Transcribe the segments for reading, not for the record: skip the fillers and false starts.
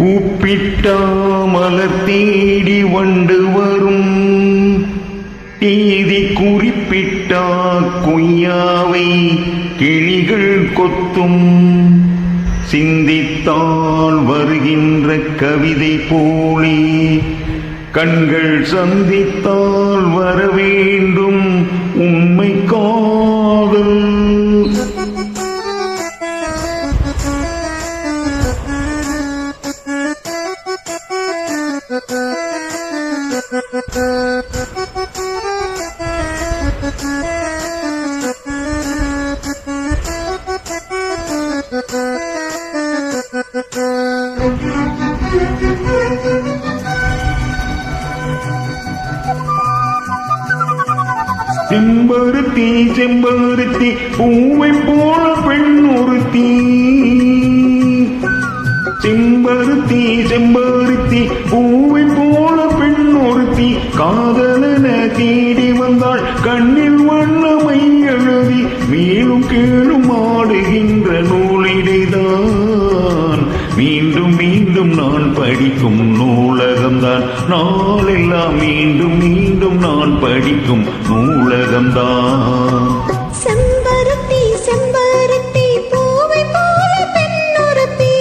கூப்பிட்டா மலர் தேடி வண்டு வரும், தேதி குறிப்பிட்டா கொய்யாவை கிளிகள் கொத்தும். சிந்தித்தால் வருகின்ற கவிதை போலே கண்கள் சந்தித்தால் வரவேண்டும் உண்மை காதல். செம்பருத்தி செம்பருத்தி பூவை போல பெண் ஒருத்தி, செம்பருத்தி செம்பருத்தி பூவை போல பெண் ஒருத்தி, காதலன தேடி வந்தாள் கண்ணில் வண்ணமை எழுதி, மேலும் கீழும் ஆடுகின்ற நூலிடைதான் மீண்டும் மீண்டும் நான் படிக்கும் நூலகம்தான். நாளெல்லாம் மீண்டும் மீண்டும் நான் படிக்கும் நூலகம்தான். செம்பருத்தி செம்பருத்தி பூவை போல பெண்ணொருத்தி,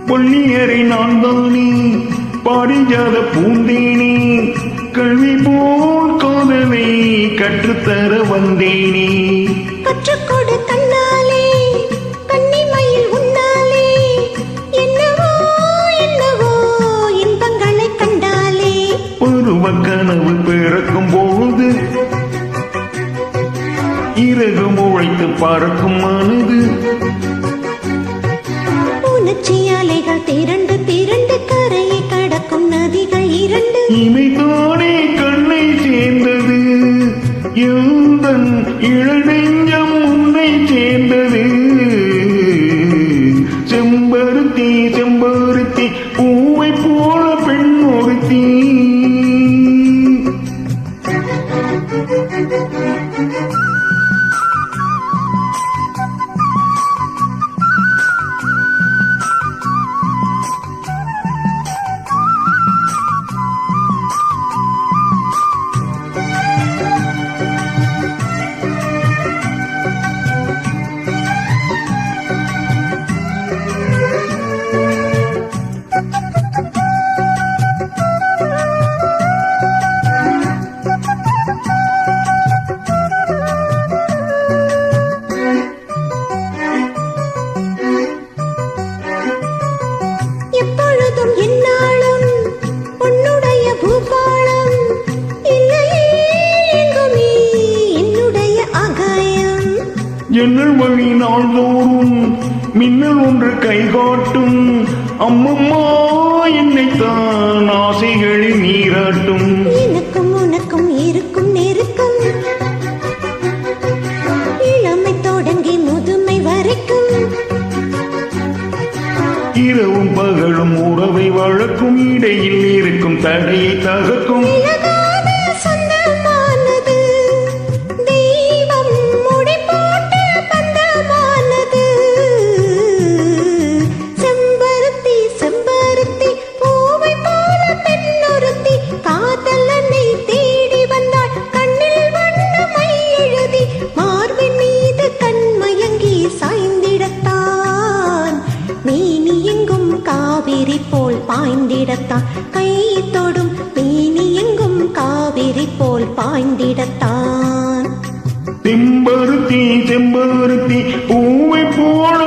பொன்னியரை நான் தானே பாரிஜாத பூந்தேனே, கல்வி போல் காதலை கற்றுத்தர வந்தேனே. கற்றுக்கொடு கண்ணாலே கன்னிமயில் உன்னாலே, என்னவோ என்னவோ இன்பங்களை கண்டாலே. பருவ கனவு பிறக்கும் போது இறகு முளைத்து பறக்கும் மனது, உணர்ச்சியாலைகள் திரண்டு திரண்டு கரையை கடக்கும் நதிகள் இரண்டு, இமைதானே கண்ணை சேர்ந்தது எந்தன் இளநெஞ்சம் உன்னை சேர்ந்தது. செம்பருத்தி செம்பருத்தி பூவை போல பெண் ஒருத்தி. எப்பொழுதும் என்னாலும் உன்னுடைய பூபாலம், இல்லையே எங்குமே என்னுடைய ஆகாயம். ஜன்னல் வழி நாள்தோறும் மின்னல் ஒன்று கைகாட்டும், அம்மம்மா என்னைத்தான் ஆசைகளில் நீராட்டும். எனக்கும் உனக்கும் இருக்கும் நெருக்கம், இளமை தொடங்கி முதுமை வரைக்கும், இரவும் பகலும் உறவை வளர்க்கும், இடையில் இருக்கும் தடையை தகர்க்கும். விலகாத சொந்தமானது, தெய்வம் முடி போட்ட பந்தமானது. செம்பருத்தி செம்பருத்தி பூவை போல பெண்ணொருத்தி, காதலனை தேடி வந்தாள் கண்ணில் வண்ணமை எழுதி, மார்பின் மீது கண்மயங்கி சாய்ந்திடத்தான், மேனி எங்கும் காவிரி போல் பாய்ந்திடத்தான், கை தொடும் மேனி எங்கும் காவிரி போல் பாய்ந்திடத்தான். செம்பருத்தி செம்பருத்தி பூவை போல